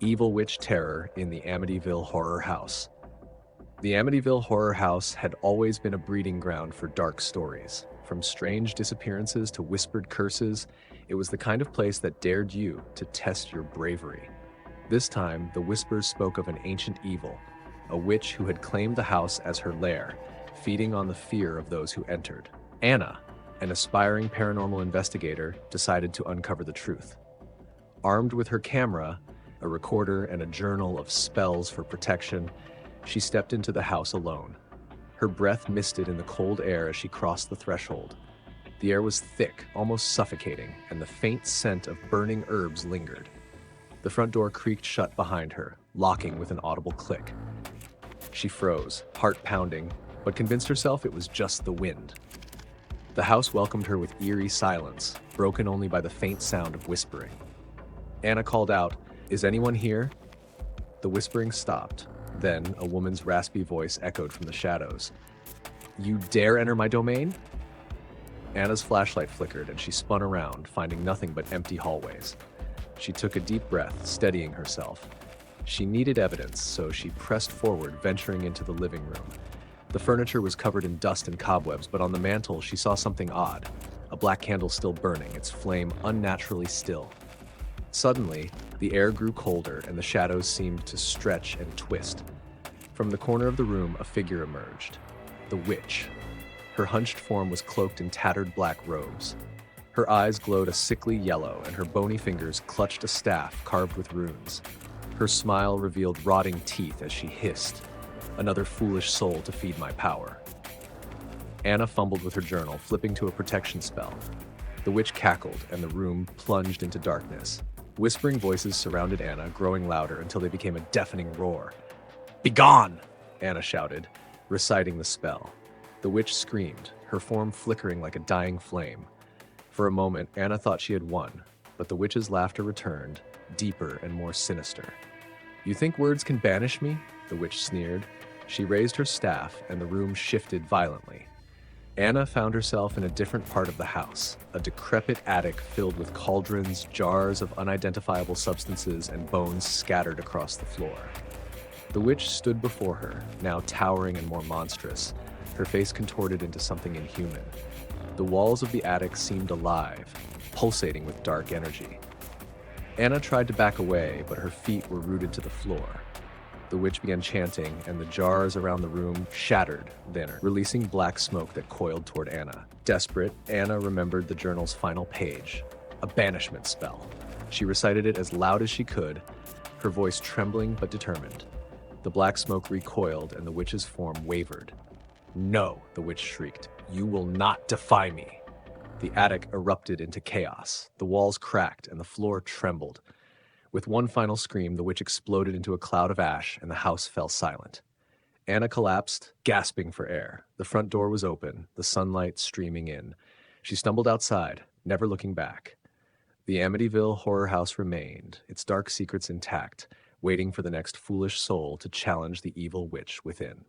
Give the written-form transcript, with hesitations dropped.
Evil Witch Terror in the Amityville Horror House. The Amityville Horror House had always been a breeding ground for dark stories. From strange disappearances to whispered curses, it was the kind of place that dared you to test your bravery. This time, the whispers spoke of an ancient evil, a witch who had claimed the house as her lair, feeding on the fear of those who entered. Anna, an aspiring paranormal investigator, decided to uncover the truth. Armed with her camera, a recorder, and a journal of spells for protection, she stepped into the house alone. Her breath misted in the cold air as she crossed the threshold. The air was thick, almost suffocating, and the faint scent of burning herbs lingered. The front door creaked shut behind her, locking with an audible click. She froze, heart pounding, but convinced herself it was just the wind. The house welcomed her with eerie silence, broken only by the faint sound of whispering. Anna called out, "Is anyone here?" The whispering stopped. Then a woman's raspy voice echoed from the shadows. "You dare enter my domain?" Anna's flashlight flickered and she spun around, finding nothing but empty hallways. She took a deep breath, steadying herself. She needed evidence, so she pressed forward, venturing into the living room. The furniture was covered in dust and cobwebs, but on the mantel she saw something odd. A black candle still burning, its flame unnaturally still. Suddenly, the air grew colder and the shadows seemed to stretch and twist. From the corner of the room, a figure emerged. The witch. Her hunched form was cloaked in tattered black robes. Her eyes glowed a sickly yellow, and her bony fingers clutched a staff carved with runes. Her smile revealed rotting teeth as she hissed, "Another foolish soul to feed my power." Anna fumbled with her journal, flipping to a protection spell. The witch cackled, and the room plunged into darkness. Whispering voices surrounded Anna, growing louder until they became a deafening roar. "Begone!" Anna shouted, reciting the spell. The witch screamed, her form flickering like a dying flame. For a moment, Anna thought she had won, but the witch's laughter returned, deeper and more sinister. "You think words can banish me?" the witch sneered. She raised her staff, and the room shifted violently. Anna found herself in a different part of the house, a decrepit attic filled with cauldrons, jars of unidentifiable substances, and bones scattered across the floor. The witch stood before her, now towering and more monstrous, her face contorted into something inhuman. The walls of the attic seemed alive, pulsating with dark energy. Anna tried to back away, but her feet were rooted to the floor. The witch began chanting, and the jars around the room shattered, then releasing black smoke that coiled toward Anna. Desperate, Anna remembered the journal's final page, a banishment spell. She recited it as loud as she could, her voice trembling but determined. The black smoke recoiled, and the witch's form wavered. "No," the witch shrieked. "You will not defy me." The attic erupted into chaos. The walls cracked, and the floor trembled. With one final scream, the witch exploded into a cloud of ash, and the house fell silent. Anna collapsed, gasping for air. The front door was open, the sunlight streaming in. She stumbled outside, never looking back. The Amityville Horror House remained, its dark secrets intact, waiting for the next foolish soul to challenge the evil witch within.